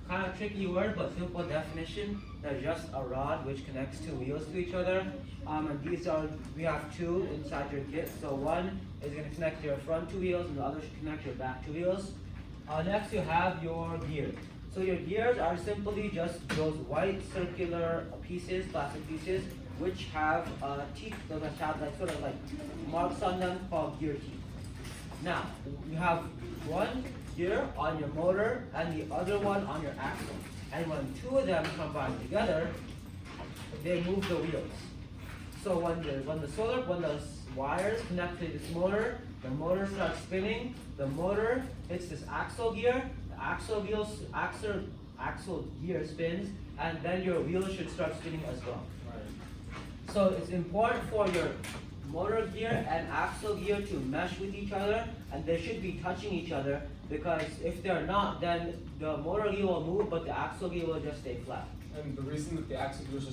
kind of tricky word, but simple definition. They're just a rod which connects two wheels to each other. And we have two inside your kit. So one is going to connect your front two wheels and the other should connect your back two wheels. Next you have your gear. So your gears are simply just those white circular pieces, plastic pieces, which have teeth that have like sort of like marks on them called gear teeth. Now, you have one gear on your motor and the other one on your axle. And when two of them combine together, they move the wheels. So when the wires connect to this motor, the motor starts spinning, the motor hits this axle gear, the axle gear spins, and then your wheels should start spinning as well. So it's important for your motor gear and axle gear to mesh with each other, and they should be touching each other, because if they're not, then the motor gear will move, but the axle gear will just stay flat. And the reason that the axle gears are